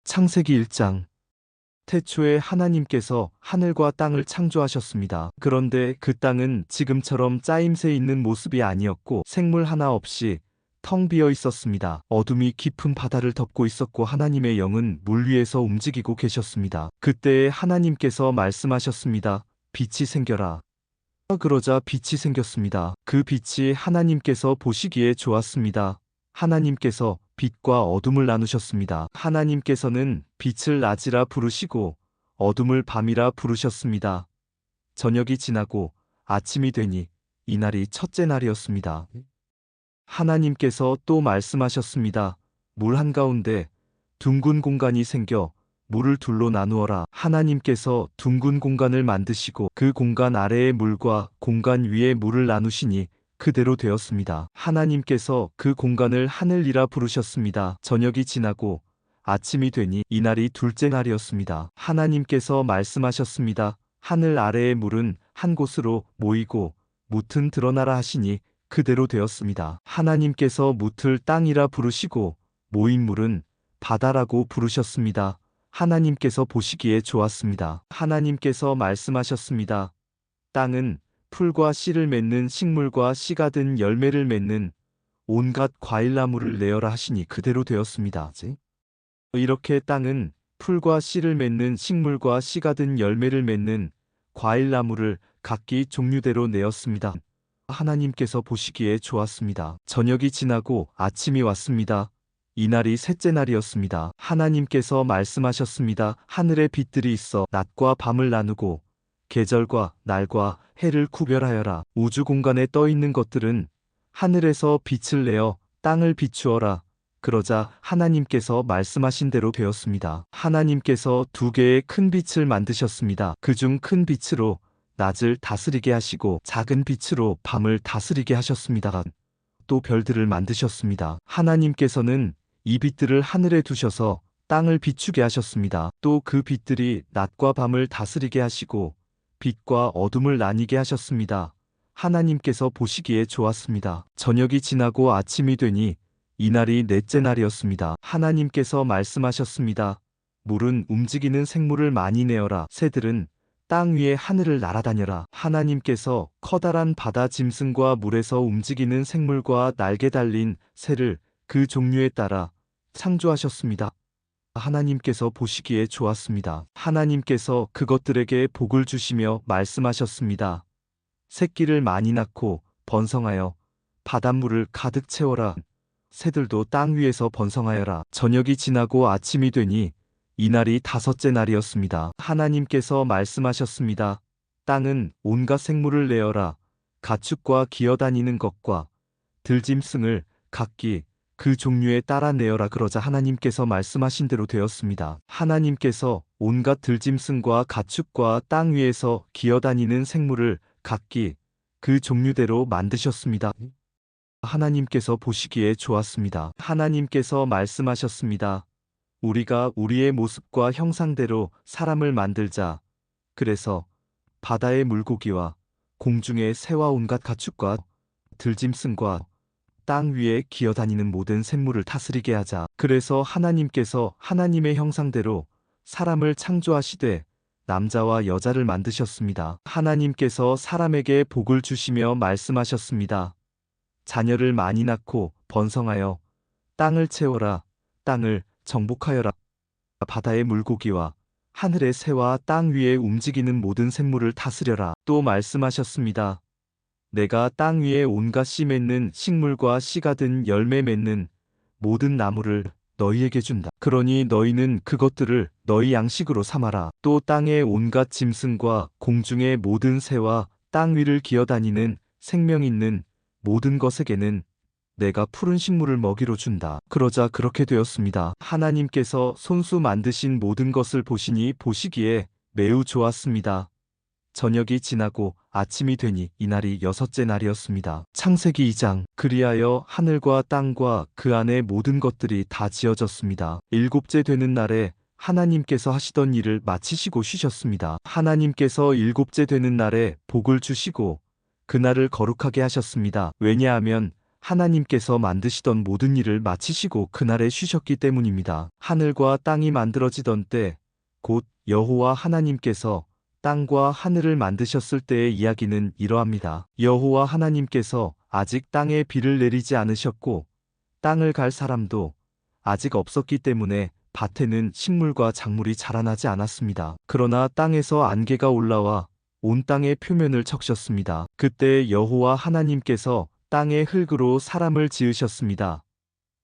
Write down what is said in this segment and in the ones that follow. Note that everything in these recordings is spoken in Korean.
창세기 1장. 태초에 하나님께서 하늘과 땅을 창조하셨습니다. 그런데 그 땅은 지금처럼 짜임새 있는 모습이 아니었고 생물 하나 없이 텅 비어 있었습니다. 어둠이 깊은 바다를 덮고 있었고 하나님의 영은 물 위에서 움직이고 계셨습니다. 그때에 하나님께서 말씀하셨습니다. 빛이 생겨라. 그러자 빛이 생겼습니다. 그 빛이 하나님께서 보시기에 좋았습니다. 하나님께서 빛과 어둠을 나누셨습니다. 하나님께서는 빛을 낮이라 부르시고 어둠을 밤이라 부르셨습니다. 저녁이 지나고 아침이 되니 이날이 첫째 날이었습니다. 하나님께서 또 말씀하셨습니다. 물 한가운데 둥근 공간이 생겨 물을 둘로 나누어라. 하나님께서 둥근 공간을 만드시고 그 공간 아래의 물과 공간 위의 물을 나누시니 그대로 되었습니다. 하나님께서 그 공간을 하늘이라 부르셨습니다. 저녁이 지나고 아침이 되니 이날이 둘째 날이었습니다. 하나님께서 말씀하셨습니다. 하늘 아래의 물은 한 곳으로 모이고 뭇은 드러나라 하시니 그대로 되었습니다. 하나님께서 뭇을 땅이라 부르시고 모인 물은 바다라고 부르셨습니다. 하나님께서 보시기에 좋았습니다. 하나님께서 말씀하셨습니다. 땅은 풀과 씨를 맺는 식물과 씨가 든 열매를 맺는 온갖 과일나무를 내어라 하시니 그대로 되었습니다. 이렇게 땅은 풀과 씨를 맺는 식물과 씨가 든 열매를 맺는 과일나무를 각기 종류대로 내었습니다. 하나님께서 보시기에 좋았습니다. 저녁이 지나고 아침이 왔습니다. 이날이 셋째 날이었습니다. 하나님께서 말씀하셨습니다. 하늘에 빛들이 있어 낮과 밤을 나누고 계절과 날과 해를 구별하여라. 우주 공간에 떠 있는 것들은 하늘에서 빛을 내어 땅을 비추어라. 그러자 하나님께서 말씀하신 대로 되었습니다. 하나님께서 두 개의 큰 빛을 만드셨습니다. 그중 큰 빛으로 낮을 다스리게 하시고 작은 빛으로 밤을 다스리게 하셨습니다. 또 별들을 만드셨습니다. 하나님께서는 이 빛들을 하늘에 두셔서 땅을 비추게 하셨습니다. 또 그 빛들이 낮과 밤을 다스리게 하시고 빛과 어둠을 나뉘게 하셨습니다. 하나님께서 보시기에 좋았습니다. 저녁이 지나고 아침이 되니 이날이 넷째 날이었습니다. 하나님께서 말씀하셨습니다. 물은 움직이는 생물을 많이 내어라. 새들은 땅 위에 하늘을 날아다녀라. 하나님께서 커다란 바다 짐승과 물에서 움직이는 생물과 날개 달린 새를 그 종류에 따라 창조하셨습니다. 하나님께서 보시기에 좋았습니다. 하나님께서 그것들에게 복을 주시며 말씀하셨습니다. 새끼를 많이 낳고 번성하여 바닷물을 가득 채워라. 새들도 땅 위에서 번성하여라. 저녁이 지나고 아침이 되니 이날이 다섯째 날이었습니다. 하나님께서 말씀하셨습니다. 땅은 온갖 생물을 내어라. 가축과 기어다니는 것과 들짐승을 각기 그 종류에 따라 내어라. 그러자 하나님께서 말씀하신 대로 되었습니다. 하나님께서 온갖 들짐승과 가축과 땅 위에서 기어다니는 생물을 각기 그 종류대로 만드셨습니다. 하나님께서 보시기에 좋았습니다. 하나님께서 말씀하셨습니다. 우리가 우리의 모습과 형상대로 사람을 만들자. 그래서 바다의 물고기와 공중의 새와 온갖 가축과 들짐승과 땅 위에 기어다니는 모든 생물을 다스리게 하자. 그래서 하나님께서 하나님의 형상대로 사람을 창조하시되 남자와 여자를 만드셨습니다. 하나님께서 사람에게 복을 주시며 말씀하셨습니다. 자녀를 많이 낳고 번성하여 땅을 채워라. 땅을 정복하여라. 바다의 물고기와 하늘의 새와 땅 위에 움직이는 모든 생물을 다스려라. 또 말씀하셨습니다. 내가 땅 위에 온갖 씨 맺는 식물과 씨가 든 열매 맺는 모든 나무를 너희에게 준다. 그러니 너희는 그것들을 너희 양식으로 삼아라. 또 땅의 온갖 짐승과 공중의 모든 새와 땅 위를 기어다니는 생명 있는 모든 것에게는 내가 푸른 식물을 먹이로 준다. 그러자 그렇게 되었습니다. 하나님께서 손수 만드신 모든 것을 보시니 보시기에 매우 좋았습니다. 저녁이 지나고 아침이 되니 이날이 여섯째 날이었습니다. 창세기 2장. 그리하여 하늘과 땅과 그 안의 모든 것들이 다 지어졌습니다. 일곱째 되는 날에 하나님께서 하시던 일을 마치시고 쉬셨습니다. 하나님께서 일곱째 되는 날에 복을 주시고 그날을 거룩하게 하셨습니다. 왜냐하면 하나님께서 만드시던 모든 일을 마치시고 그날에 쉬셨기 때문입니다. 하늘과 땅이 만들어지던 때, 곧 여호와 하나님께서 땅과 하늘을 만드셨을 때의 이야기는 이러합니다. 여호와 하나님께서 아직 땅에 비를 내리지 않으셨고 땅을 갈 사람도 아직 없었기 때문에 밭에는 식물과 작물이 자라나지 않았습니다. 그러나 땅에서 안개가 올라와 온 땅의 표면을 적셨습니다. 그때 여호와 하나님께서 땅의 흙으로 사람을 지으셨습니다.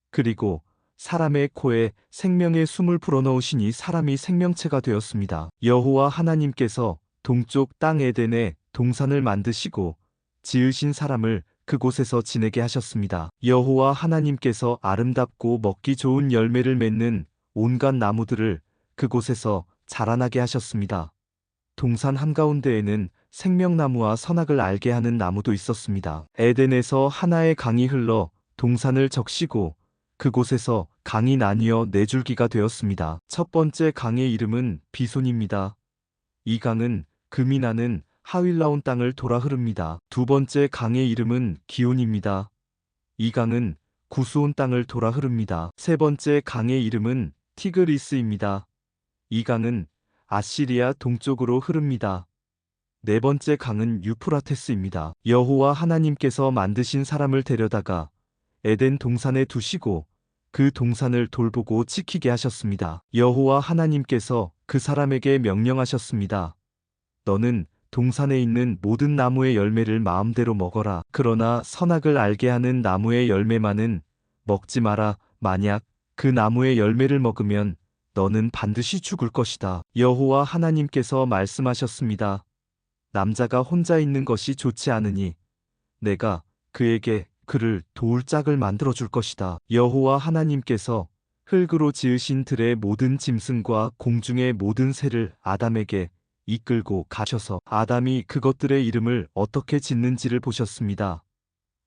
그리고 사람의 코에 생명의 숨을 불어넣으시니 사람이 생명체가 되었습니다. 여호와 하나님께서 동쪽 땅 에덴에 동산을 만드시고 지으신 사람을 그곳에서 지내게 하셨습니다. 여호와 하나님께서 아름답고 먹기 좋은 열매를 맺는 온갖 나무들을 그곳에서 자라나게 하셨습니다. 동산 한가운데에는 생명나무와 선악을 알게 하는 나무도 있었습니다. 에덴에서 하나의 강이 흘러 동산을 적시고 그곳에서 강이 나뉘어 네 줄기가 되었습니다. 첫 번째 강의 이름은 비손입니다. 이 강은 금이 나는 하윌라온 땅을 돌아 흐릅니다. 두 번째 강의 이름은 기온입니다. 이 강은 구스온 땅을 돌아 흐릅니다. 세 번째 강의 이름은 티그리스입니다. 이 강은 아시리아 동쪽으로 흐릅니다. 네 번째 강은 유프라테스입니다. 여호와 하나님께서 만드신 사람을 데려다가 에덴 동산에 두시고 그 동산을 돌보고 지키게 하셨습니다. 여호와 하나님께서 그 사람에게 명령하셨습니다. 너는 동산에 있는 모든 나무의 열매를 마음대로 먹어라. 그러나 선악을 알게 하는 나무의 열매만은 먹지 마라. 만약 그 나무의 열매를 먹으면 너는 반드시 죽을 것이다. 여호와 하나님께서 말씀하셨습니다. 남자가 혼자 있는 것이 좋지 않으니 내가 그에게 그를 도울 짝을 만들어 줄 것이다. 여호와 하나님께서 흙으로 지으신 들의 모든 짐승과 공중의 모든 새를 아담에게 이끌고 가셔서 아담이 그것들의 이름을 어떻게 짓는지를 보셨습니다.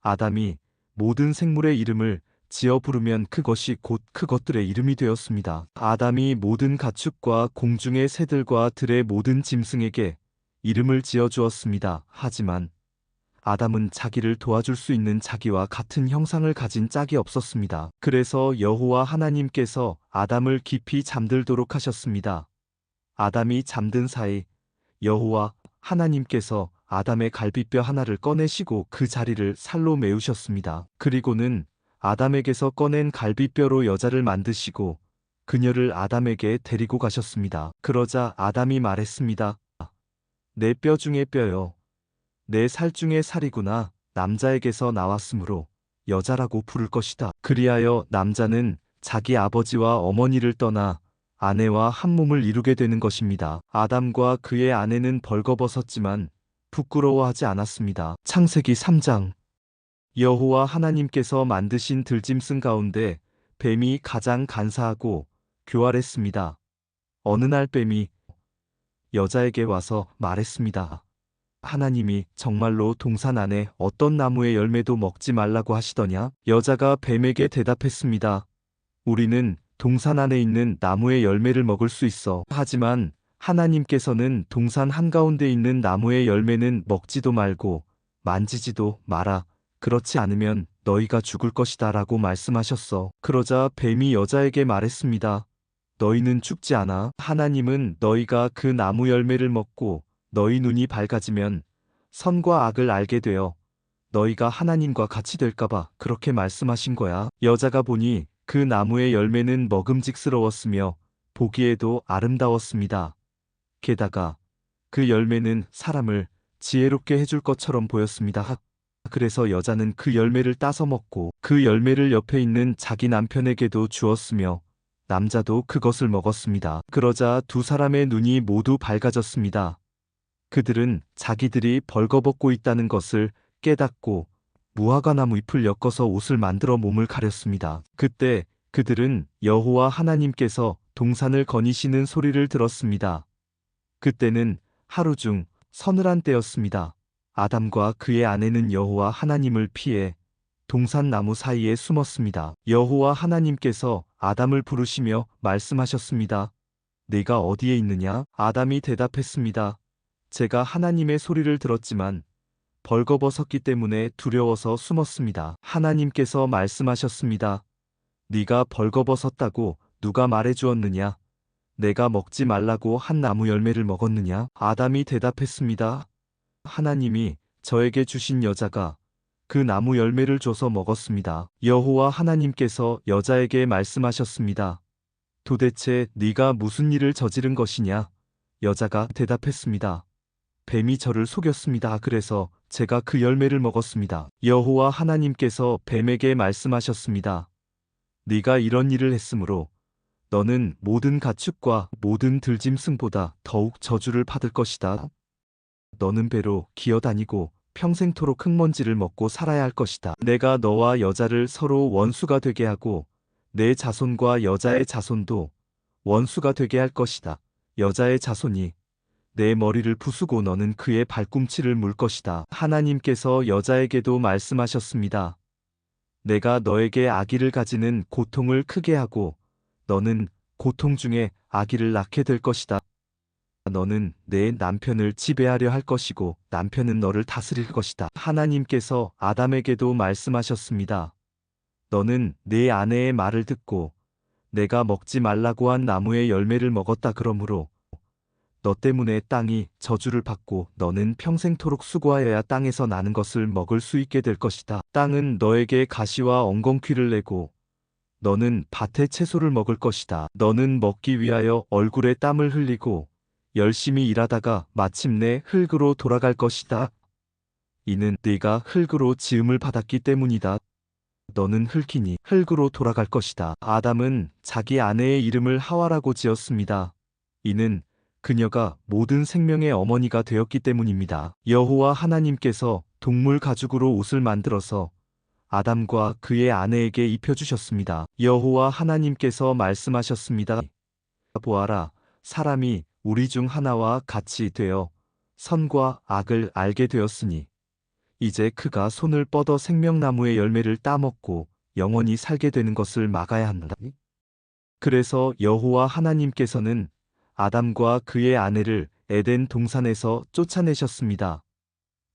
아담이 모든 생물의 이름을 지어 부르면 그것이 곧 그것들의 이름이 되었습니다. 아담이 모든 가축과 공중의 새들과 들의 모든 짐승에게 이름을 지어 주었습니다. 하지만 아담은 자기를 도와줄 수 있는 자기와 같은 형상을 가진 짝이 없었습니다. 그래서 여호와 하나님께서 아담을 깊이 잠들도록 하셨습니다. 아담이 잠든 사이 여호와 하나님께서 아담의 갈비뼈 하나를 꺼내시고 그 자리를 살로 메우셨습니다. 그리고는 아담에게서 꺼낸 갈비뼈로 여자를 만드시고 그녀를 아담에게 데리고 가셨습니다. 그러자 아담이 말했습니다. 내 뼈 중에 뼈요. 내 살 중에 살이구나. 남자에게서 나왔으므로 여자라고 부를 것이다. 그리하여 남자는 자기 아버지와 어머니를 떠나 아내와 한 몸을 이루게 되는 것입니다. 아담과 그의 아내는 벌거벗었지만 부끄러워하지 않았습니다. 창세기 3장. 여호와 하나님께서 만드신 들짐승 가운데 뱀이 가장 간사하고 교활했습니다. 어느 날 뱀이 여자에게 와서 말했습니다. 하나님이 정말로 동산 안에 어떤 나무의 열매도 먹지 말라고 하시더냐? 여자가 뱀에게 대답했습니다. 우리는 동산 안에 있는 나무의 열매를 먹을 수 있어. 하지만 하나님께서는 동산 한가운데 있는 나무의 열매는 먹지도 말고 만지지도 마라. 그렇지 않으면 너희가 죽을 것이다 라고 말씀하셨어. 그러자 뱀이 여자에게 말했습니다. 너희는 죽지 않아. 하나님은 너희가 그 나무 열매를 먹고 너희 눈이 밝아지면 선과 악을 알게 되어 너희가 하나님과 같이 될까봐 그렇게 말씀하신 거야. 여자가 보니 그 나무의 열매는 먹음직스러웠으며 보기에도 아름다웠습니다. 게다가 그 열매는 사람을 지혜롭게 해줄 것처럼 보였습니다. 그래서 여자는 그 열매를 따서 먹고 그 열매를 옆에 있는 자기 남편에게도 주었으며 남자도 그것을 먹었습니다. 그러자 두 사람의 눈이 모두 밝아졌습니다. 그들은 자기들이 벌거벗고 있다는 것을 깨닫고 무화과나무 잎을 엮어서 옷을 만들어 몸을 가렸습니다. 그때 그들은 여호와 하나님께서 동산을 거니시는 소리를 들었습니다. 그때는 하루 중 서늘한 때였습니다. 아담과 그의 아내는 여호와 하나님을 피해 동산 나무 사이에 숨었습니다. 여호와 하나님께서 아담을 부르시며 말씀하셨습니다. 네가 어디에 있느냐? 아담이 대답했습니다. 제가 하나님의 소리를 들었지만 벌거벗었기 때문에 두려워서 숨었습니다. 하나님께서 말씀하셨습니다. 네가 벌거벗었다고 누가 말해주었느냐? 내가 먹지 말라고 한 나무 열매를 먹었느냐? 아담이 대답했습니다. 하나님이 저에게 주신 여자가 그 나무 열매를 줘서 먹었습니다. 여호와 하나님께서 여자에게 말씀하셨습니다. 도대체 네가 무슨 일을 저지른 것이냐? 여자가 대답했습니다. 뱀이 저를 속였습니다. 그래서 제가 그 열매를 먹었습니다. 여호와 하나님께서 뱀에게 말씀하셨습니다. 네가 이런 일을 했으므로 너는 모든 가축과 모든 들짐승보다 더욱 저주를 받을 것이다. 너는 배로 기어다니고 평생토록 흙먼지를 먹고 살아야 할 것이다. 내가 너와 여자를 서로 원수가 되게 하고 내 자손과 여자의 자손도 원수가 되게 할 것이다. 여자의 자손이 내 머리를 부수고 너는 그의 발꿈치를 물 것이다. 하나님께서 여자에게도 말씀하셨습니다. 내가 너에게 아기를 가지는 고통을 크게 하고 너는 고통 중에 아기를 낳게 될 것이다. 너는 내 남편을 지배하려 할 것이고 남편은 너를 다스릴 것이다. 하나님께서 아담에게도 말씀하셨습니다. 너는 내 아내의 말을 듣고 내가 먹지 말라고 한 나무의 열매를 먹었다. 그러므로 너 때문에 땅이 저주를 받고 너는 평생토록 수고하여야 땅에서 나는 것을 먹을 수 있게 될 것이다. 땅은 너에게 가시와 엉겅퀴를 내고 너는 밭의 채소를 먹을 것이다. 너는 먹기 위하여 얼굴에 땀을 흘리고 열심히 일하다가 마침내 흙으로 돌아갈 것이다. 이는 네가 흙으로 지음을 받았기 때문이다. 너는 흙이니 흙으로 돌아갈 것이다. 아담은 자기 아내의 이름을 하와라고 지었습니다. 이는 그녀가 모든 생명의 어머니가 되었기 때문입니다. 여호와 하나님께서 동물 가죽으로 옷을 만들어서 아담과 그의 아내에게 입혀주셨습니다. 여호와 하나님께서 말씀하셨습니다. 보아라, 사람이 우리 중 하나와 같이 되어 선과 악을 알게 되었으니 이제 그가 손을 뻗어 생명나무의 열매를 따먹고 영원히 살게 되는 것을 막아야 한다. 그래서 여호와 하나님께서는 아담과 그의 아내를 에덴 동산에서 쫓아내셨습니다.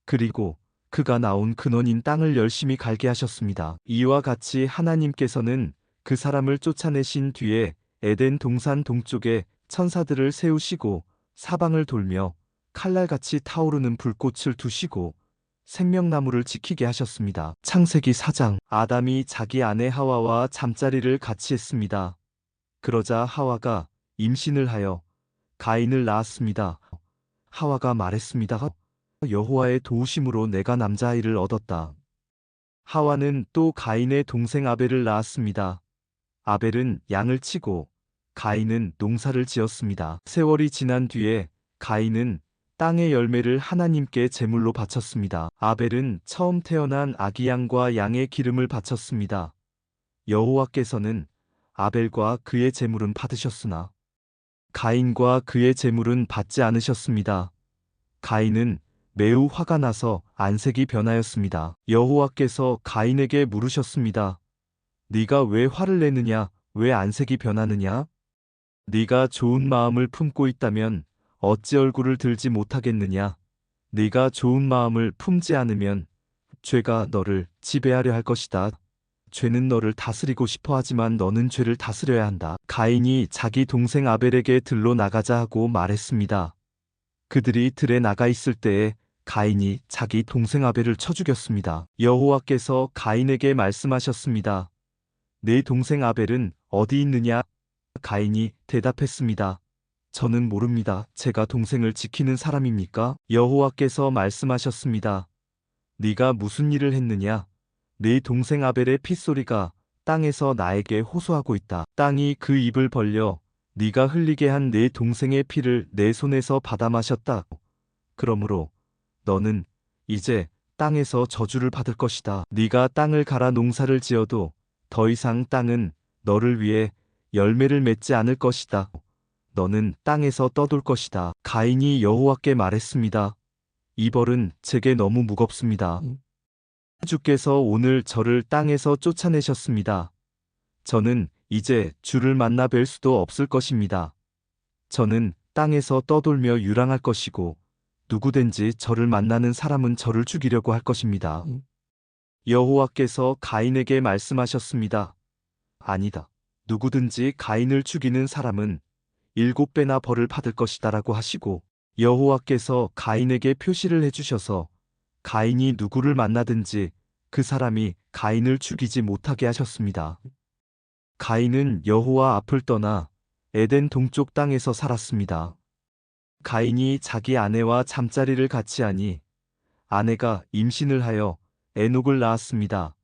그리고 그가 나온 근원인 땅을 열심히 갈게 하셨습니다. 이와 같이 하나님께서는 그 사람을 쫓아내신 뒤에 에덴 동산 동쪽에 천사들을 세우시고 사방을 돌며 칼날같이 타오르는 불꽃을 두시고 생명나무를 지키게 하셨습니다. 창세기 4장. 아담이 자기 아내 하와와 잠자리를 같이 했습니다. 그러자 하와가 임신을 하여 가인을 낳았습니다. 하와가 말했습니다. 여호와의 도우심으로 내가 남자아이를 얻었다. 하와는 또 가인의 동생 아벨을 낳았습니다. 아벨은 양을 치고 가인은 농사를 지었습니다. 세월이 지난 뒤에 가인은 땅의 열매를 하나님께 제물로 바쳤습니다. 아벨은 처음 태어난 아기 양과 양의 기름을 바쳤습니다. 여호와께서는 아벨과 그의 제물은 받으셨으나 가인과 그의 제물은 받지 않으셨습니다. 가인은 매우 화가 나서 안색이 변하였습니다. 여호와께서 가인에게 물으셨습니다. 네가 왜 화를 내느냐? 왜 안색이 변하느냐? 네가 좋은 마음을 품고 있다면 어찌 얼굴을 들지 못하겠느냐? 네가 좋은 마음을 품지 않으면 죄가 너를 지배하려 할 것이다. 죄는 너를 다스리고 싶어 하지만 너는 죄를 다스려야 한다. 가인이 자기 동생 아벨에게 들로 나가자 하고 말했습니다. 그들이 들에 나가 있을 때에 가인이 자기 동생 아벨을 쳐 죽였습니다. 여호와께서 가인에게 말씀하셨습니다. 내 동생 아벨은 어디 있느냐? 가인이 대답했습니다. 저는 모릅니다. 제가 동생을 지키는 사람입니까? 여호와께서 말씀하셨습니다. 네가 무슨 일을 했느냐? 네 동생 아벨의 핏소리가 땅에서 나에게 호소하고 있다. 땅이 그 입을 벌려 네가 흘리게 한 네 동생의 피를 내 손에서 받아 마셨다. 그러므로 너는 이제 땅에서 저주를 받을 것이다. 네가 땅을 갈아 농사를 지어도 더 이상 땅은 너를 위해 열매를 맺지 않을 것이다. 너는 땅에서 떠돌 것이다. 가인이 여호와께 말했습니다. 이 벌은 제게 너무 무겁습니다. 주께서 오늘 저를 땅에서 쫓아내셨습니다. 저는 이제 주를 만나 뵐 수도 없을 것입니다. 저는 땅에서 떠돌며 유랑할 것이고 누구든지 저를 만나는 사람은 저를 죽이려고 할 것입니다. 여호와께서 가인에게 말씀하셨습니다. 아니다. 누구든지 가인을 죽이는 사람은 7배나 벌을 받을 것이다라고 하시고 여호와께서 가인에게 표시를 해주셔서 가인이 누구를 만나든지 그 사람이 가인을 죽이지 못하게 하셨습니다. 가인은 여호와 앞을 떠나 에덴 동쪽 땅에서 살았습니다. 가인이 자기 아내와 잠자리를 같이 하니 아내가 임신을 하여 에녹을 낳았습니다.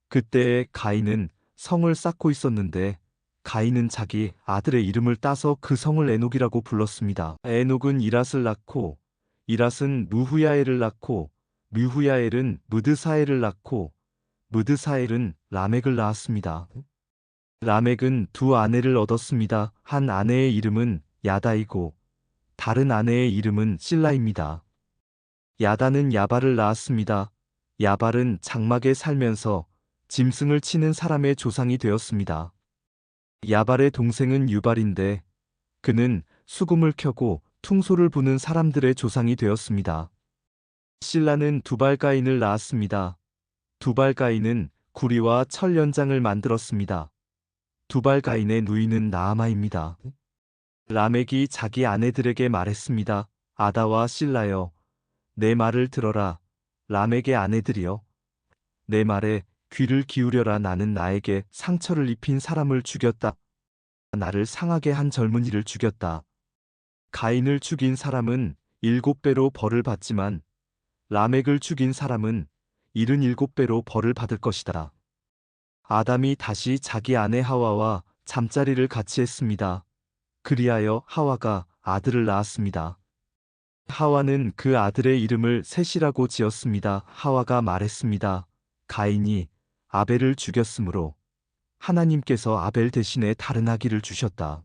그때에 가인은 성을 쌓고 있었는데 가인은 자기 아들의 이름을 따서 그 성을 에녹이라고 불렀습니다. 에녹은 이랏을 낳고 이랏은 무후야엘을 낳고 뮤후야엘은 무드사엘을 낳고 무드사엘은 라멕을 낳았습니다. 라멕은 두 아내를 얻었습니다. 한 아내의 이름은 야다이고 다른 아내의 이름은 실라입니다. 야다는 야발을 낳았습니다. 야발은 장막에 살면서 짐승을 치는 사람의 조상이 되었습니다. 야발의 동생은 유발인데 그는 수금을 켜고 퉁소를 부는 사람들의 조상이 되었습니다. 실라는 두발가인을 낳았습니다. 두발가인은 구리와 철 연장을 만들었습니다. 두발가인의 누이는 나아마입니다. 라멕이 자기 아내들에게 말했습니다. 아다와 실라여, 내 말을 들어라. 라멕의 아내들이여, 내 말에 귀를 기울여라. 나는 나에게 상처를 입힌 사람을 죽였다. 나를 상하게 한 젊은이를 죽였다. 가인을 죽인 사람은 7배로 벌을 받지만 라멕을 죽인 사람은 77배로 벌을 받을 것이다. 아담이 다시 자기 아내 하와와 잠자리를 같이 했습니다. 그리하여 하와가 아들을 낳았습니다. 하와는 그 아들의 이름을 셋이라고 지었습니다. 하와가 말했습니다. 가인이 아벨을 죽였으므로 하나님께서 아벨 대신에 다른 아기를 주셨다.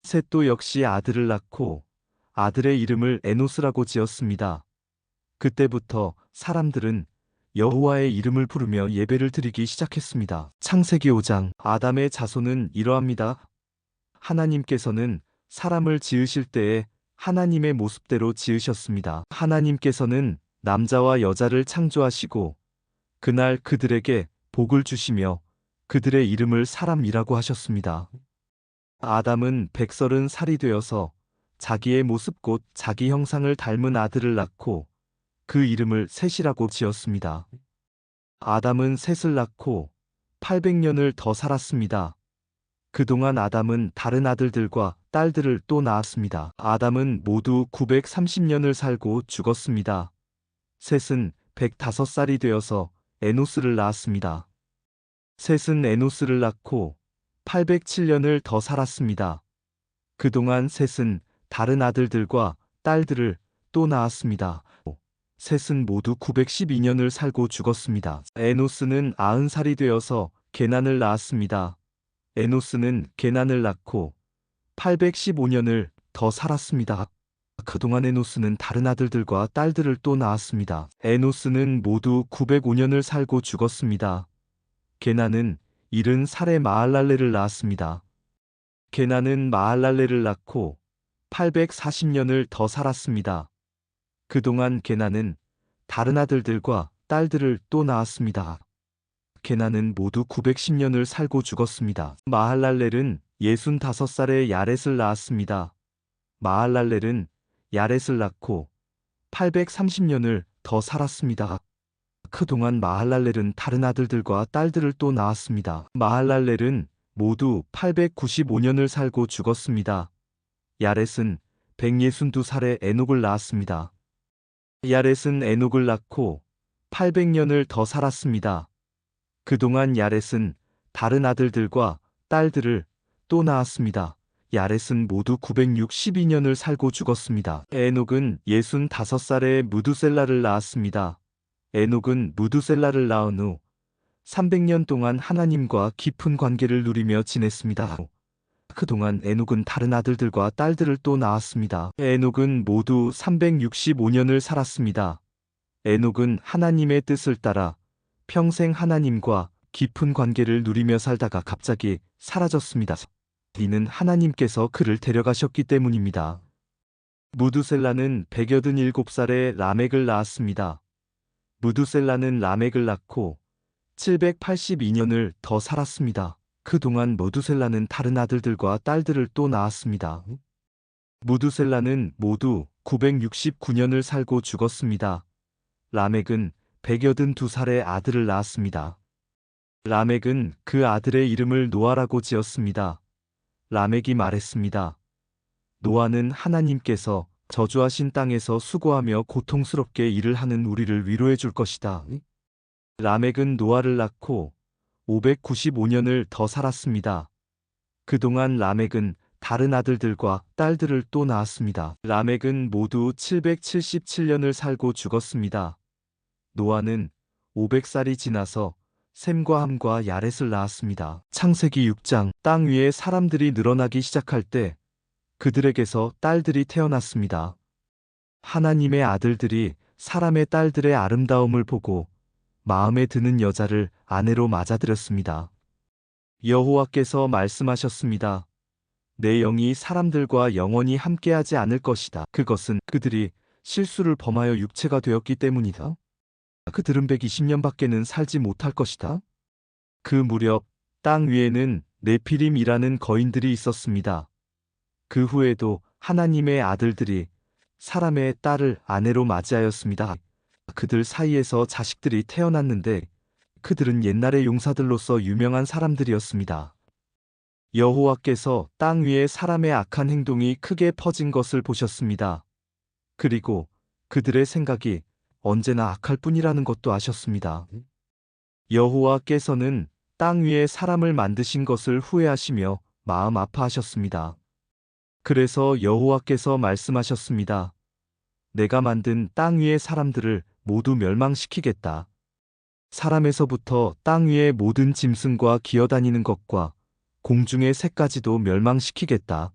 셋도 역시 아들을 낳고 아들의 이름을 에노스라고 지었습니다. 그때부터 사람들은 여호와의 이름을 부르며 예배를 드리기 시작했습니다. 창세기 5장. 아담의 자손은 이러합니다. 하나님께서는 사람을 지으실 때에 하나님의 모습대로 지으셨습니다. 하나님께서는 남자와 여자를 창조하시고 그날 그들에게 복을 주시며 그들의 이름을 사람이라고 하셨습니다. 아담은 130살이 되어서 자기의 모습 곧 자기 형상을 닮은 아들을 낳고 그 이름을 셋이라고 지었습니다. 아담은 셋을 낳고 800년을 더 살았습니다. 그동안 아담은 다른 아들들과 딸들을 또 낳았습니다. 아담은 모두 930년을 살고 죽었습니다. 셋은 105살이 되어서 에노스를 낳았습니다. 셋은 에노스를 낳고 807년을 더 살았습니다. 그동안 셋은 다른 아들들과 딸들을 또 낳았습니다. 셋은 모두 912년을 살고 죽었습니다. 에노스는 90살이 되어서 게난을 낳았습니다. 에노스는 게난을 낳고 815년을 더 살았습니다. 그동안 에노스는 다른 아들들과 딸들을 또 낳았습니다. 에노스는 모두 905년을 살고 죽었습니다. 게난은 70살에 마할랄레를 낳았습니다. 게난은 마할랄레를 낳고 840년을 더 살았습니다. 그동안 게난은 다른 아들들과 딸들을 또 낳았습니다. 게난은 모두 910년을 살고 죽었습니다. 마할랄렐은 65살에 야렛을 낳았습니다. 마할랄렐은 야렛을 낳고 830년을 더 살았습니다. 그동안 마할랄렐은 다른 아들들과 딸들을 또 낳았습니다. 마할랄렐은 모두 895년을 살고 죽었습니다. 야렛은 162살에 에녹을 낳았습니다. 야렛은 에녹을 낳고 800년을 더 살았습니다. 그동안 야렛은 다른 아들들과 딸들을 또 낳았습니다. 야렛은 모두 962년을 살고 죽었습니다. 에녹은 65살에 무두셀라를 낳았습니다. 에녹은 무두셀라를 낳은 후 300년 동안 하나님과 깊은 관계를 누리며 지냈습니다. 그동안 에녹은 다른 아들들과 딸들을 또 낳았습니다. 에녹은 모두 365년을 살았습니다. 에녹은 하나님의 뜻을 따라 평생 하나님과 깊은 관계를 누리며 살다가 갑자기 사라졌습니다. 이는 하나님께서 그를 데려가셨기 때문입니다. 무두셀라는 187살에 라멕을 낳았습니다. 무두셀라는 라멕을 낳고 782년을 더 살았습니다. 그동안 무두셀라는 다른 아들들과 딸들을 또 낳았습니다. 무두셀라는 모두 969년을 살고 죽었습니다. 라멕은 182살에 아들을 낳았습니다. 라멕은 그 아들의 이름을 노아라고 지었습니다. 라멕이 말했습니다. 노아는 하나님께서 저주하신 땅에서 수고하며 고통스럽게 일을 하는 우리를 위로해 줄 것이다. 라멕은 노아를 낳고 595년을 더 살았습니다. 그동안 라멕은 다른 아들들과 딸들을 또 낳았습니다. 라멕은 모두 777년을 살고 죽었습니다. 노아는 500살이 지나서 셈과 함과 야렛을 낳았습니다. 창세기 6장. 땅 위에 사람들이 늘어나기 시작할 때 그들에게서 딸들이 태어났습니다. 하나님의 아들들이 사람의 딸들의 아름다움을 보고 마음에 드는 여자를 아내로 맞아들였습니다. 여호와께서 말씀하셨습니다. 내 영이 사람들과 영원히 함께하지 않을 것이다. 그것은 그들이 실수를 범하여 육체가 되었기 때문이다. 그들은 120년밖에는 살지 못할 것이다. 그 무렵 땅 위에는 네피림이라는 거인들이 있었습니다. 그 후에도 하나님의 아들들이 사람의 딸을 아내로 맞이하였습니다. 그들 사이에서 자식들이 태어났는데 그들은 옛날의 용사들로서 유명한 사람들이었습니다. 여호와께서 땅 위에 사람의 악한 행동이 크게 퍼진 것을 보셨습니다. 그리고 그들의 생각이 언제나 악할 뿐이라는 것도 아셨습니다. 여호와께서는 땅 위에 사람을 만드신 것을 후회하시며 마음 아파하셨습니다. 그래서 여호와께서 말씀하셨습니다. 내가 만든 땅 위의 사람들을 모두 멸망시키겠다. 사람에서부터 땅 위의 모든 짐승과 기어다니는 것과 공중의 새까지도 멸망시키겠다.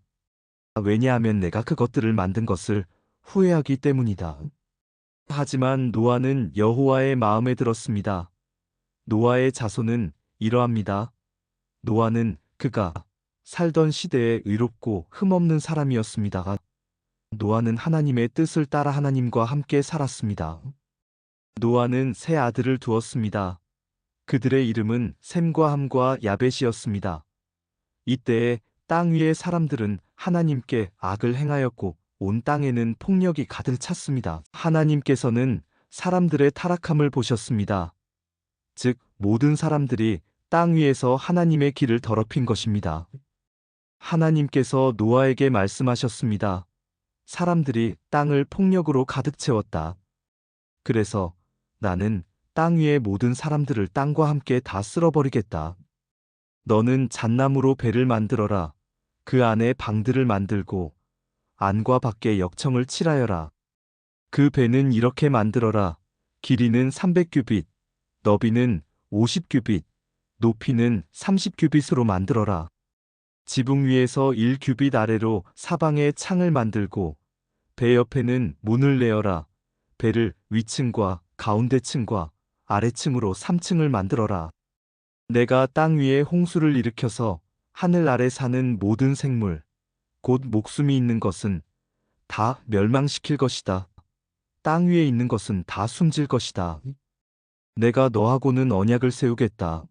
왜냐하면 내가 그것들을 만든 것을 후회하기 때문이다. 하지만 노아는 여호와의 마음에 들었습니다. 노아의 자손은 이러합니다. 노아는 그가 살던 시대에 의롭고 흠없는 사람이었습니다. 노아는 하나님의 뜻을 따라 하나님과 함께 살았습니다. 노아는 세 아들을 두었습니다. 그들의 이름은 셈과 함과 야벳이었습니다. 이때에 땅 위의 사람들은 하나님께 악을 행하였고 온 땅에는 폭력이 가득 찼습니다. 하나님께서는 사람들의 타락함을 보셨습니다. 즉 모든 사람들이 땅 위에서 하나님의 길을 더럽힌 것입니다. 하나님께서 노아에게 말씀하셨습니다. 사람들이 땅을 폭력으로 가득 채웠다. 그래서 나는 땅 위의 모든 사람들을 땅과 함께 다 쓸어버리겠다. 너는 잣나무로 배를 만들어라. 그 안에 방들을 만들고 안과 밖에 역청을 칠하여라. 그 배는 이렇게 만들어라. 길이는 300규빗, 너비는 50규빗, 높이는 30규빗으로 만들어라. 지붕 위에서 1규빗 아래로 사방에 창을 만들고 배 옆에는 문을 내어라. 배를 위층과 가운데층과 아래층으로 3층을 만들어라. 내가 땅 위에 홍수를 일으켜서 하늘 아래 사는 모든 생물, 곧 목숨이 있는 것은 다 멸망시킬 것이다. 땅 위에 있는 것은 다 숨질 것이다. 내가 너하고는 언약을 세우겠다.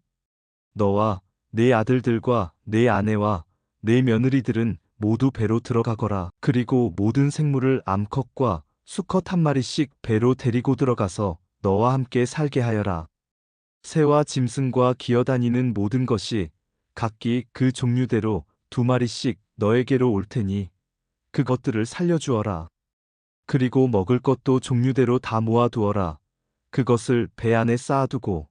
너와 네 아들들과 네 아내와 네 며느리들은 모두 배로 들어가거라. 그리고 모든 생물을 암컷과 수컷 한 마리씩 배로 데리고 들어가서 너와 함께 살게 하여라. 새와 짐승과 기어다니는 모든 것이 각기 그 종류대로 2마리씩 너에게로 올 테니 그것들을 살려주어라. 그리고 먹을 것도 종류대로 다 모아두어라. 그것을 배 안에 쌓아두고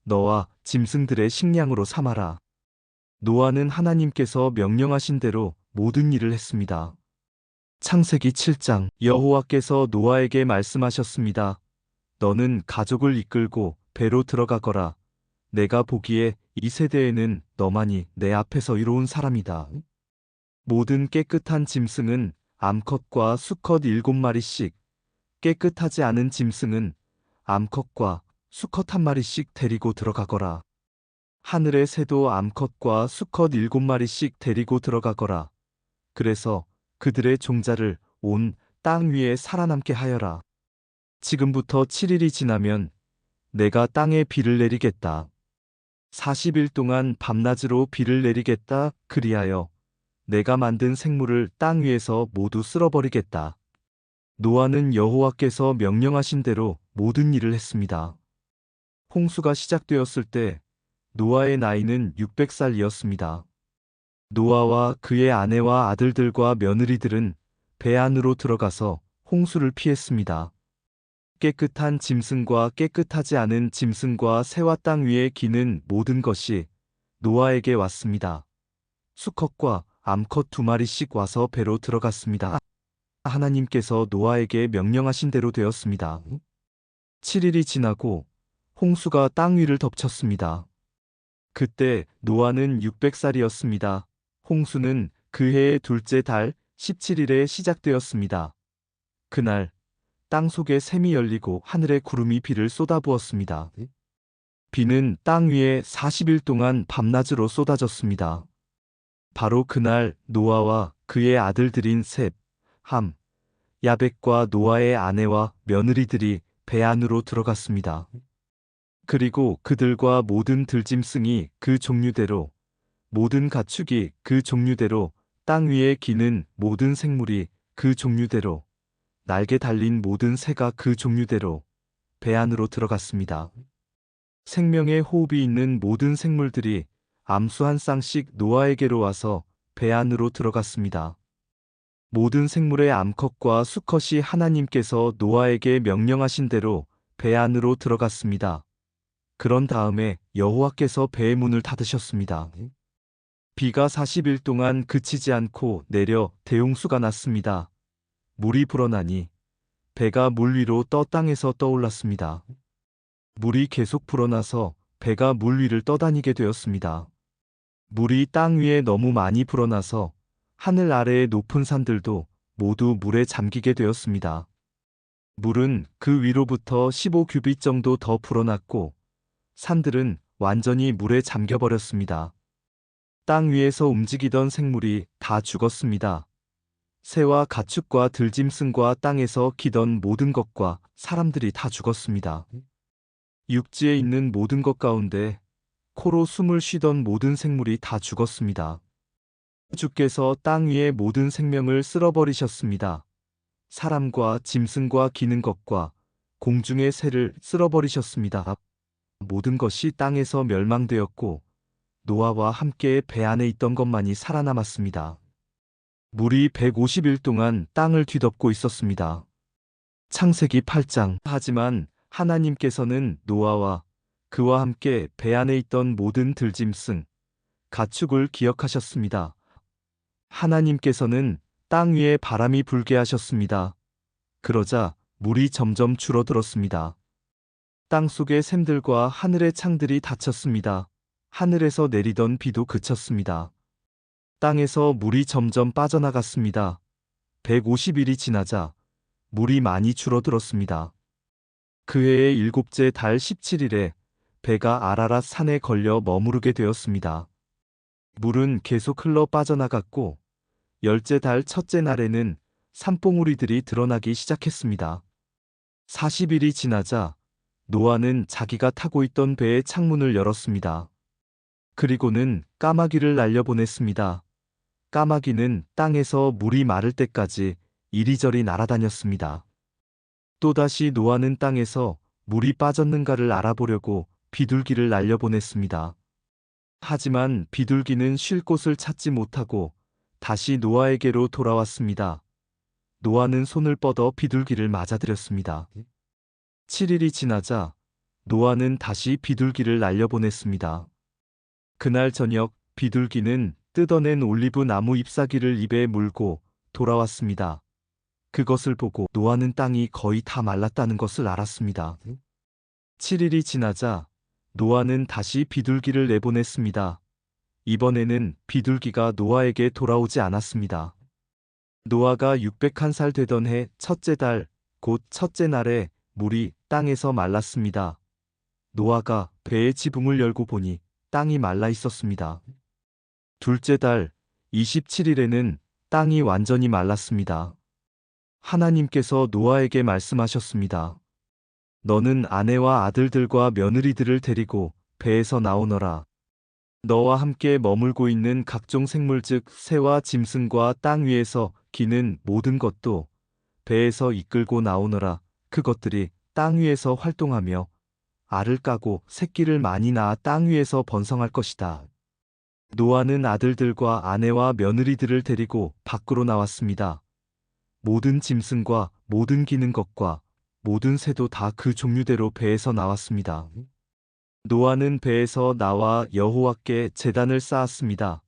너와 짐승들의 식량으로 삼아라. 노아는 하나님께서 명령하신 대로 모든 일을 했습니다. 창세기 7장. 여호와께서 노아에게 말씀하셨습니다. 너는 가족을 이끌고 배로 들어가거라. 내가 보기에 이 세대에는 너만이 내 앞에서 이로운 사람이다. 모든 깨끗한 짐승은 암컷과 수컷 7마리씩, 깨끗하지 않은 짐승은 암컷과 수컷 1마리씩 데리고 들어가거라. 하늘의 새도 암컷과 수컷 7마리씩 데리고 들어가거라. 그래서 그들의 종자를 온 땅 위에 살아남게 하여라. 지금부터 7일이 지나면 내가 땅에 비를 내리겠다. 40일 동안 밤낮으로 비를 내리겠다. 그리하여 내가 만든 생물을 땅 위에서 모두 쓸어버리겠다. 노아는 여호와께서 명령하신 대로 모든 일을 했습니다. 홍수가 시작되었을 때 노아의 나이는 600살이었습니다. 노아와 그의 아내와 아들들과 며느리들은 배 안으로 들어가서 홍수를 피했습니다. 깨끗한 짐승과 깨끗하지 않은 짐승과 새와 땅 위에 기는 모든 것이 노아에게 왔습니다. 수컷과 암컷 2마리씩 와서 배로 들어갔습니다. 하나님께서 노아에게 명령하신 대로 되었습니다. 7일이 지나고 홍수가 땅 위를 덮쳤습니다. 그때 노아는 600살이었습니다. 홍수는 그 해의 둘째 달 17일에 시작되었습니다. 그날 땅 속에 샘이 열리고 하늘에 구름이 비를 쏟아부었습니다. 비는 땅 위에 40일 동안 밤낮으로 쏟아졌습니다. 바로 그날 노아와 그의 아들들인 셋, 함, 야벳과 노아의 아내와 며느리들이 배 안으로 들어갔습니다. 그리고 그들과 모든 들짐승이 그 종류대로, 모든 가축이 그 종류대로, 땅 위에 기는 모든 생물이 그 종류대로, 날개 달린 모든 새가 그 종류대로 배 안으로 들어갔습니다. 생명의 호흡이 있는 모든 생물들이 암수 한 쌍씩 노아에게로 와서 배 안으로 들어갔습니다. 모든 생물의 암컷과 수컷이 하나님께서 노아에게 명령하신 대로 배 안으로 들어갔습니다. 그런 다음에 여호와께서 배의 문을 닫으셨습니다. 비가 40일 동안 그치지 않고 내려 대홍수가 났습니다. 물이 불어나니 배가 물 위로 떠 땅에서 떠올랐습니다. 물이 계속 불어나서 배가 물 위를 떠다니게 되었습니다. 물이 땅 위에 너무 많이 불어나서 하늘 아래의 높은 산들도 모두 물에 잠기게 되었습니다. 물은 그 위로부터 15규빗 정도 더 불어났고 산들은 완전히 물에 잠겨버렸습니다. 땅 위에서 움직이던 생물이 다 죽었습니다. 새와 가축과 들짐승과 땅에서 기던 모든 것과 사람들이 다 죽었습니다. 육지에 있는 모든 것 가운데 코로 숨을 쉬던 모든 생물이 다 죽었습니다. 주께서 땅 위의 모든 생명을 쓸어버리셨습니다. 사람과 짐승과 기는 것과 공중의 새를 쓸어버리셨습니다. 모든 것이 땅에서 멸망되었고 노아와 함께 배 안에 있던 것만이 살아남았습니다. 물이 150일 동안 땅을 뒤덮고 있었습니다. 창세기 8장. 하지만 하나님께서는 노아와 그와 함께 배 안에 있던 모든 들짐승, 가축을 기억하셨습니다. 하나님께서는 땅 위에 바람이 불게 하셨습니다. 그러자 물이 점점 줄어들었습니다. 땅 속의 샘들과 하늘의 창들이 닫혔습니다. 하늘에서 내리던 비도 그쳤습니다. 땅에서 물이 점점 빠져나갔습니다. 150일이 지나자 물이 많이 줄어들었습니다. 그 해의 7째 달 17일에 배가 아라랏 산에 걸려 머무르게 되었습니다. 물은 계속 흘러 빠져나갔고 10째 달 첫째 날에는 산봉우리들이 드러나기 시작했습니다. 40일이 지나자 노아는 자기가 타고 있던 배의 창문을 열었습니다. 그리고는 까마귀를 날려보냈습니다. 까마귀는 땅에서 물이 마를 때까지 이리저리 날아다녔습니다. 또다시 노아는 땅에서 물이 빠졌는가를 알아보려고 비둘기를 날려보냈습니다. 하지만 비둘기는 쉴 곳을 찾지 못하고 다시 노아에게로 돌아왔습니다. 노아는 손을 뻗어 비둘기를 맞아들였습니다. 7일이 지나자 노아는 다시 비둘기를 날려보냈습니다. 그날 저녁 비둘기는 뜯어낸 올리브 나무 잎사귀를 입에 물고 돌아왔습니다. 그것을 보고 노아는 땅이 거의 다 말랐다는 것을 알았습니다. 7일이 지나자 노아는 다시 비둘기를 내보냈습니다. 이번에는 비둘기가 노아에게 돌아오지 않았습니다. 노아가 601살 되던 해 첫째 달, 곧 첫째 날에 물이 땅에서 말랐습니다. 노아가 배의 지붕을 열고 보니 땅이 말라 있었습니다. 둘째 달 27일에는 땅이 완전히 말랐습니다. 하나님께서 노아에게 말씀하셨습니다. 너는 아내와 아들들과 며느리들을 데리고 배에서 나오너라. 너와 함께 머물고 있는 각종 생물 즉 새와 짐승과 땅 위에서 기는 모든 것도 배에서 이끌고 나오너라. 그것들이 땅 위에서 활동하며 알을 까고 새끼를 많이 낳아 땅 위에서 번성할 것이다. 노아는 아들들과 아내와 며느리들을 데리고 밖으로 나왔습니다. 모든 짐승과 모든 기는 것과 모든 새도 다 그 종류대로 배에서 나왔습니다. 노아는 배에서 나와 여호와께 제단을 쌓았습니다.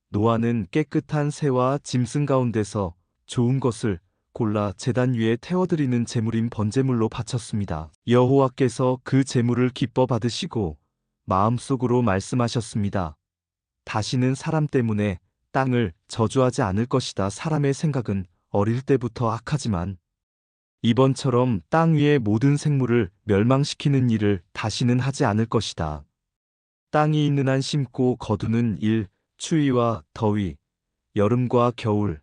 노아는 깨끗한 새와 짐승 가운데서 좋은 것을 골라 제단 위에 태워드리는 제물인 번제물로 바쳤습니다. 여호와께서 그 제물을 기뻐 받으시고 마음속으로 말씀하셨습니다. 다시는 사람 때문에 땅을 저주하지 않을 것이다. 사람의 생각은 어릴 때부터 악하지만 이번처럼 땅 위의 모든 생물을 멸망시키는 일을 다시는 하지 않을 것이다. 땅이 있는 한 심고 거두는 일, 추위와 더위, 여름과 겨울,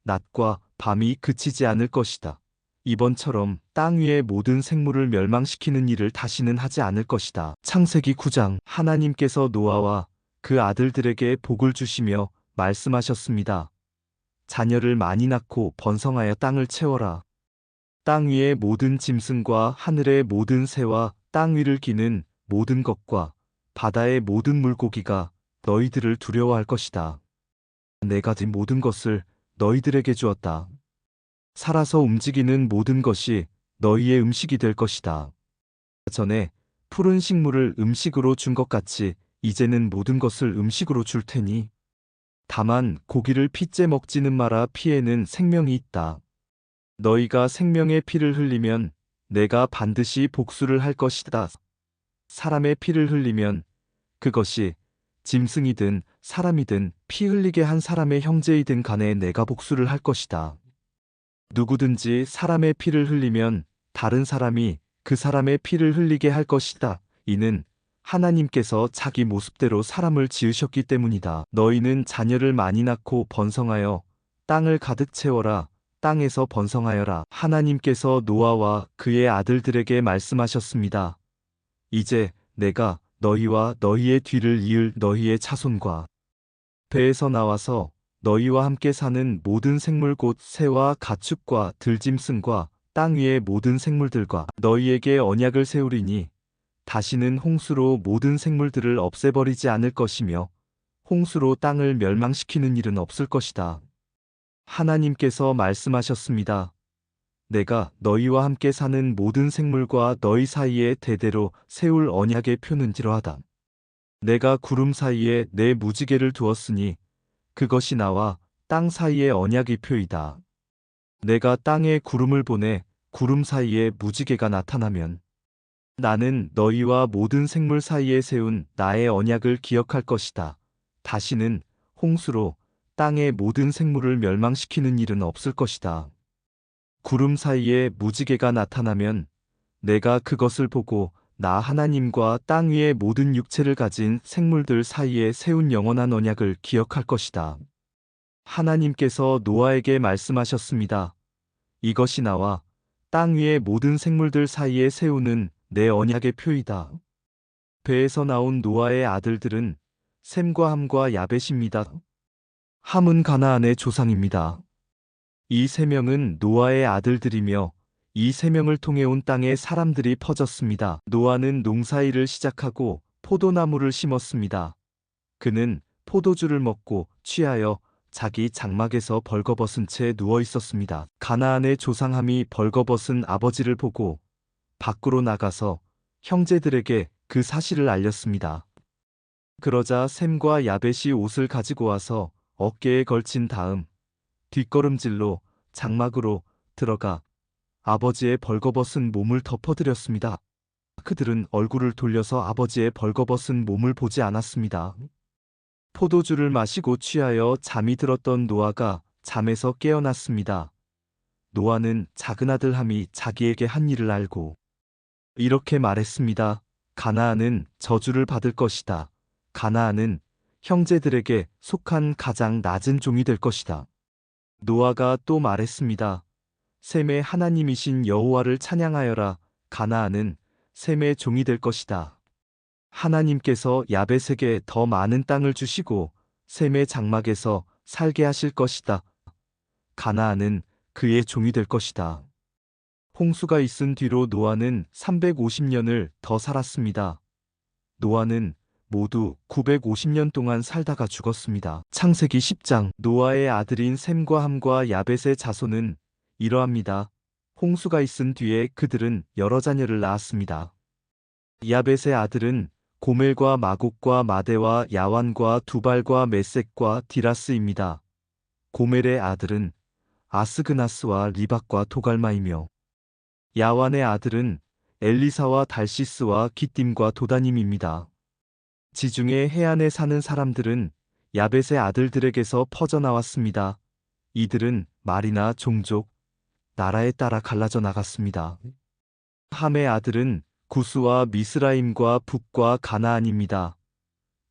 낮과 밤이 그치지 않을 것이다. 이번처럼 땅 위의 모든 생물을 멸망시키는 일을 다시는 하지 않을 것이다. 창세기 9장 하나님께서 노아와 그 아들들에게 복을 주시며 말씀하셨습니다. 자녀를 많이 낳고 번성하여 땅을 채워라. 땅 위의 모든 짐승과 하늘의 모든 새와 땅 위를 기는 모든 것과 바다의 모든 물고기가 너희들을 두려워할 것이다. 내가 진 모든 것을 너희들에게 주었다. 살아서 움직이는 모든 것이 너희의 음식이 될 것이다. 전에 푸른 식물을 음식으로 준 것 같이 이제는 모든 것을 음식으로 줄 테니 다만 고기를 피째 먹지는 마라. 피에는 생명이 있다. 너희가 생명의 피를 흘리면 내가 반드시 복수를 할 것이다. 사람의 피를 흘리면 그것이 짐승이든 사람이든 피 흘리게 한 사람의 형제이든 간에 내가 복수를 할 것이다. 누구든지 사람의 피를 흘리면 다른 사람이 그 사람의 피를 흘리게 할 것이다. 이는 하나님께서 자기 모습대로 사람을 지으셨기 때문이다. 너희는 자녀를 많이 낳고 번성하여 땅을 가득 채워라. 땅에서 번성하여라. 하나님께서 노아와 그의 아들들에게 말씀하셨습니다. 이제 내가 너희와 너희의 뒤를 이을 너희의 자손과 배에서 나와서 너희와 함께 사는 모든 생물 곧 새와 가축과 들짐승과 땅 위의 모든 생물들과 너희에게 언약을 세우리니 다시는 홍수로 모든 생물들을 없애버리지 않을 것이며 홍수로 땅을 멸망시키는 일은 없을 것이다. 하나님께서 말씀하셨습니다. 내가 너희와 함께 사는 모든 생물과 너희 사이에 대대로 세울 언약의 표는 이러하다. 내가 구름 사이에 내 무지개를 두었으니 그것이 나와 땅 사이의 언약의 표이다. 내가 땅에 구름을 보내 구름 사이에 무지개가 나타나면 나는 너희와 모든 생물 사이에 세운 나의 언약을 기억할 것이다. 다시는 홍수로 땅의 모든 생물을 멸망시키는 일은 없을 것이다. 구름 사이에 무지개가 나타나면 내가 그것을 보고 나 하나님과 땅 위의 모든 육체를 가진 생물들 사이에 세운 영원한 언약을 기억할 것이다. 하나님께서 노아에게 말씀하셨습니다. 이것이 나와 땅 위의 모든 생물들 사이에 세우는 내 언약의 표이다. 배에서 나온 노아의 아들들은 셈과 함과 야벳입니다. 함은 가나안의 조상입니다. 이 세 명은 노아의 아들들이며 이 세 명을 통해 온 땅에 사람들이 퍼졌습니다. 노아는 농사일을 시작하고 포도나무를 심었습니다. 그는 포도주를 먹고 취하여 자기 장막에서 벌거벗은 채 누워 있었습니다. 가나안의 조상함이 벌거벗은 아버지를 보고 밖으로 나가서 형제들에게 그 사실을 알렸습니다. 그러자 셈과 야벳이 옷을 가지고 와서 어깨에 걸친 다음 뒷걸음질로 장막으로 들어가 아버지의 벌거벗은 몸을 덮어드렸습니다. 그들은 얼굴을 돌려서 아버지의 벌거벗은 몸을 보지 않았습니다. 포도주를 마시고 취하여 잠이 들었던 노아가 잠에서 깨어났습니다. 노아는 작은 아들 함이 자기에게 한 일을 알고 이렇게 말했습니다. 가나안은 저주를 받을 것이다. 가나안은 형제들에게 속한 가장 낮은 종이 될 것이다. 노아가 또 말했습니다. 셈의 하나님이신 여호와를 찬양하여라. 가나안은 셈의 종이 될 것이다. 하나님께서 야벳에게 더 많은 땅을 주시고 셈의 장막에서 살게 하실 것이다. 가나안은 그의 종이 될 것이다. 홍수가 있은 뒤로 노아는 350년을 더 살았습니다. 노아는 모두 950년 동안 살다가 죽었습니다. 창세기 10장 노아의 아들인 셈과 함과 야벳의 자손은 이러합니다. 홍수가 있은 뒤에 그들은 여러 자녀를 낳았습니다. 야벳의 아들은 고멜과 마곡과 마대와 야완과 두발과 메섹과 디라스입니다. 고멜의 아들은 아스그나스와 리박과 도갈마이며 야완의 아들은 엘리사와 달시스와 기띔과 도다님입니다. 지중해 해안에 사는 사람들은 야벳의 아들들에게서 퍼져나왔습니다. 이들은 말이나 종족, 나라에 따라 갈라져 나갔습니다. 함의 아들은 구스와 미스라임과 북과 가나안입니다.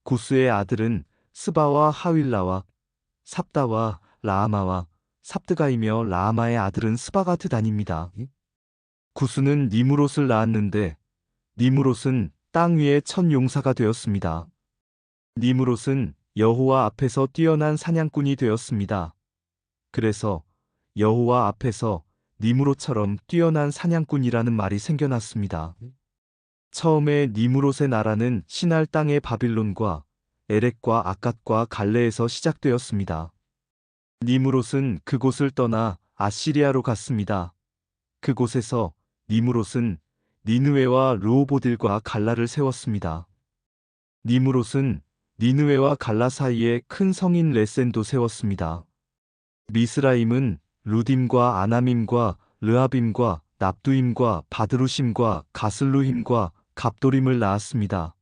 구스의 아들은 스바와 하윌라와 삽다와 라아마와 삽드가이며 라아마의 아들은 스바가 드단입니다. 구스는 니무롯을 낳았는데 니무롯은 땅 위의 첫 용사가 되었습니다. 니무롯은 여호와 앞에서 뛰어난 사냥꾼이 되었습니다. 그래서 여호와 앞에서 니무롯처럼 뛰어난 사냥꾼이라는 말이 생겨났습니다. 처음에 니무롯의 나라는 시날 땅의 바빌론과 에렉과 아갓과 갈레에서 시작되었습니다. 니무롯은 그곳을 떠나 아시리아로 갔습니다. 그곳에서 니무롯은 니느웨와 르호보딜과 갈라를 세웠습니다. 니무롯은 니느웨와 갈라 사이에 큰 성인 레센도 세웠습니다. 미스라임은 루딤과 아나밈과 르하빔과 납두임과 바드루심과 가슬루힘과 갑도림을 낳았습니다.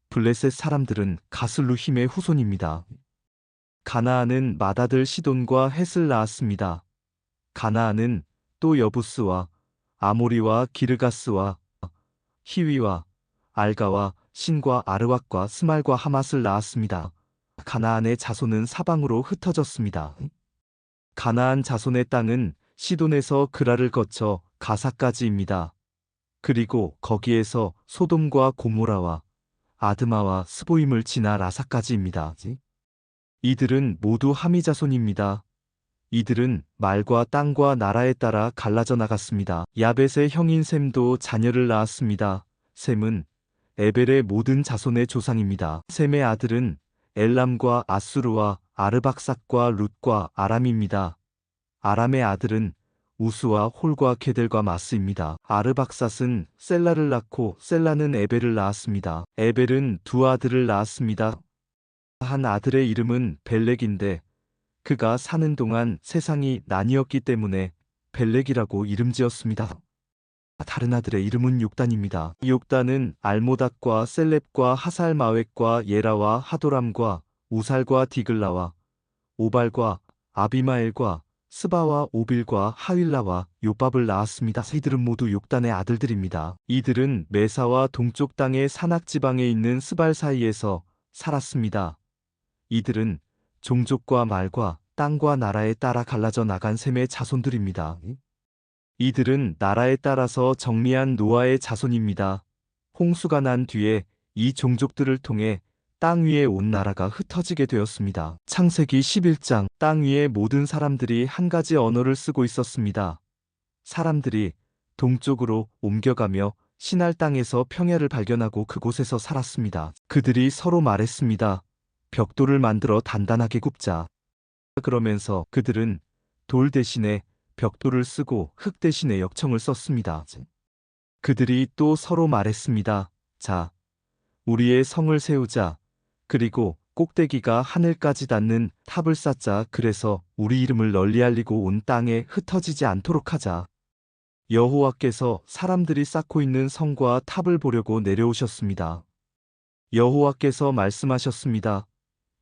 블레셋 사람들은 가슬루힘의 후손입니다. 가나안은 맏아들 시돈과 헷을 낳았습니다. 가나안은 또 여부스와 아모리와 기르가스와 히위와 알가와 신과 아르왁과 스말과 하맛을 낳았습니다. 가나안의 자손은 사방으로 흩어졌습니다. 가나안 자손의 땅은 시돈에서 그라를 거쳐 가사까지입니다. 그리고 거기에서 소돔과 고모라와 아드마와 스보임을 지나 라사까지입니다. 이들은 모두 하미 자손입니다. 이들은 말과 땅과 나라에 따라 갈라져 나갔습니다. 야벳의 형인 셈도 자녀를 낳았습니다. 셈은 에벨의 모든 자손의 조상입니다. 셈의 아들은 엘람과 아수르와 아르박삭과 룻과 아람입니다. 아람의 아들은 우스와 홀과 게델과 마스입니다. 아르박삿은 셀라를 낳고 셀라는 에벨을 낳았습니다. 에벨은 두 아들을 낳았습니다. 한 아들의 이름은 벨렉인데 그가 사는 동안 세상이 나뉘었기 때문에 벨렉이라고 이름 지었습니다. 다른 아들의 이름은 욕단입니다. 욕단은 알모닥과 셀렙과 하살마웻과 예라와 하도람과 우살과 디글라와 오발과 아비마엘과 스바와 오빌과 하윌라와 요밥을 낳았습니다. 이들은 모두 욕단의 아들들입니다. 이들은 메사와 동쪽 땅의 산악지방에 있는 스발 사이에서 살았습니다. 이들은 종족과 말과 땅과 나라에 따라 갈라져 나간 셈의 자손들입니다. 이들은 나라에 따라서 정리한 노아의 자손입니다. 홍수가 난 뒤에 이 종족들을 통해 땅 위에 온 나라가 흩어지게 되었습니다. 창세기 11장 땅 위의 모든 사람들이 한 가지 언어를 쓰고 있었습니다. 사람들이 동쪽으로 옮겨가며 시날 땅에서 평야를 발견하고 그곳에서 살았습니다. 그들이 서로 말했습니다. 벽돌을 만들어 단단하게 굽자. 그러면서 그들은 돌 대신에 벽돌을 쓰고 흙 대신에 역청을 썼습니다. 그들이 또 서로 말했습니다. 자, 우리의 성을 세우자. 그리고 꼭대기가 하늘까지 닿는 탑을 쌓자. 그래서 우리 이름을 널리 알리고 온 땅에 흩어지지 않도록 하자. 여호와께서 사람들이 쌓고 있는 성과 탑을 보려고 내려오셨습니다. 여호와께서 말씀하셨습니다.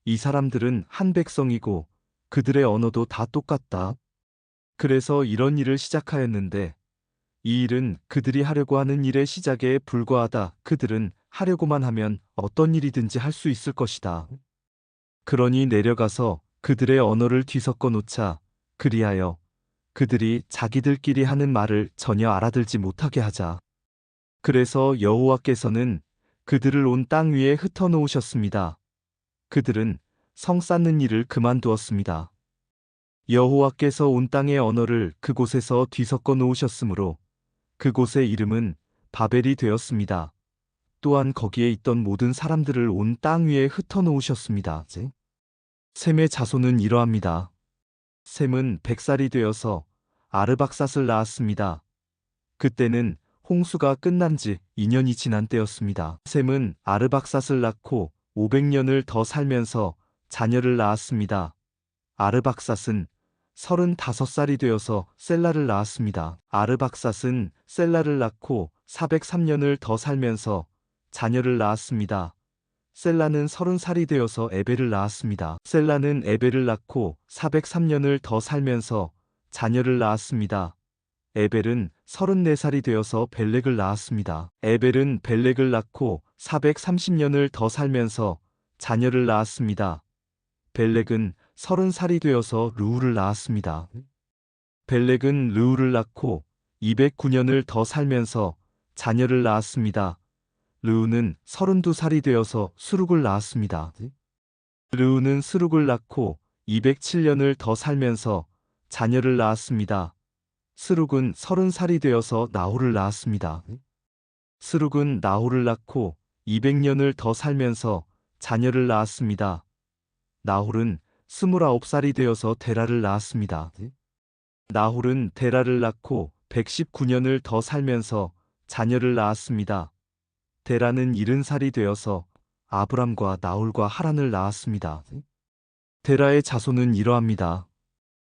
이 사람들은 한 백성이고 그들의 언어도 다 똑같다. 그래서 이런 일을 시작하였는데 이 일은 그들이 하려고 하는 일의 시작에 불과하다. 그들은 하려고만 하면 어떤 일이든지 할 수 있을 것이다. 그러니 내려가서 그들의 언어를 뒤섞어 놓자. 그리하여 그들이 자기들끼리 하는 말을 전혀 알아들지 못하게 하자. 그래서 여호와께서는 그들을 온 땅 위에 흩어놓으셨습니다. 그들은 성 쌓는 일을 그만두었습니다. 여호와께서 온 땅의 언어를 그곳에서 뒤섞어 놓으셨으므로 그곳의 이름은 바벨이 되었습니다. 또한 거기에 있던 모든 사람들을 온 땅 위에 흩어놓으셨습니다. 셈의 자손은 이러합니다. 셈은 100살이 되어서 아르박삿을 낳았습니다. 그때는 홍수가 끝난 지 2년이 지난 때였습니다. 셈은 아르박삿을 낳고 500년을 더 살면서 자녀를 낳았습니다. 아르박삿은 35살이 되어서 셀라를 낳았습니다. 아르박삿은 셀라를 낳고 403년을 더 살면서 자녀를 낳았습니다. 셀라는 30살이 되어서 에벨을 낳았습니다. 셀라는 에벨을 낳고 403년을 더 살면서 자녀를 낳았습니다. 에벨은 34살이 되어서 벨렉을 낳았습니다. 에벨은 벨렉을 낳고 430년을 더 살면서 자녀를 낳았습니다. 벨렉은 30살이 되어서 르우를 낳았습니다. 벨렉은 르우를 낳고 209년을 더 살면서 자녀를 낳았습니다. 르우는 32살이 되어서 수룩을 낳았습니다. 르우는 수룩을 낳고 207년을 더 살면서 자녀를 낳았습니다. 스룩은 30살이 되어서 나홀을 낳았습니다. 스룩은 나홀을 낳고 200년을 더 살면서 자녀를 낳았습니다. 나홀은 29살이 되어서 데라를 낳았습니다. 나홀은 데라를 낳고 119년을 더 살면서 자녀를 낳았습니다. 데라는 70살이 되어서 아브람과 나홀과 하란을 낳았습니다. 데라의 자손은 이러합니다.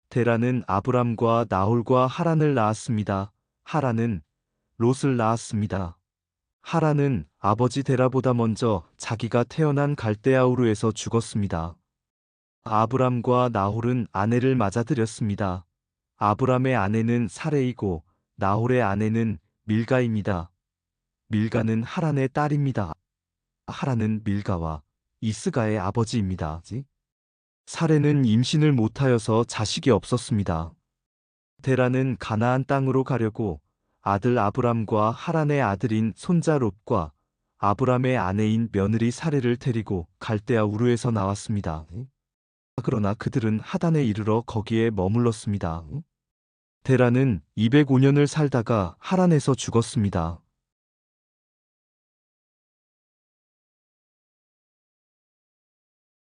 데라는 아브람과 나홀과 하란을 낳았습니다. 하란은 롯을 낳았습니다. 하란은 아버지 데라보다 먼저 자기가 태어난 갈대아 우르에서 죽었습니다. 아브람과 나홀은 아내를 맞아들였습니다. 아브람의 아내는 사레이고 나홀의 아내는 밀가입니다. 밀가는 하란의 딸입니다. 하란은 밀가와 이스가의 아버지입니다. 사레는 임신을 못하여서 자식이 없었습니다. 데라는 가나안 땅으로 가려고 아들 아브람과 하란의 아들인 손자 롯과 아브람의 아내인 며느리 사레를 데리고 갈대아 우르에서 나왔습니다. 그러나 그들은 하단에 이르러 거기에 머물렀습니다. 데라는 205년을 살다가 하란에서 죽었습니다.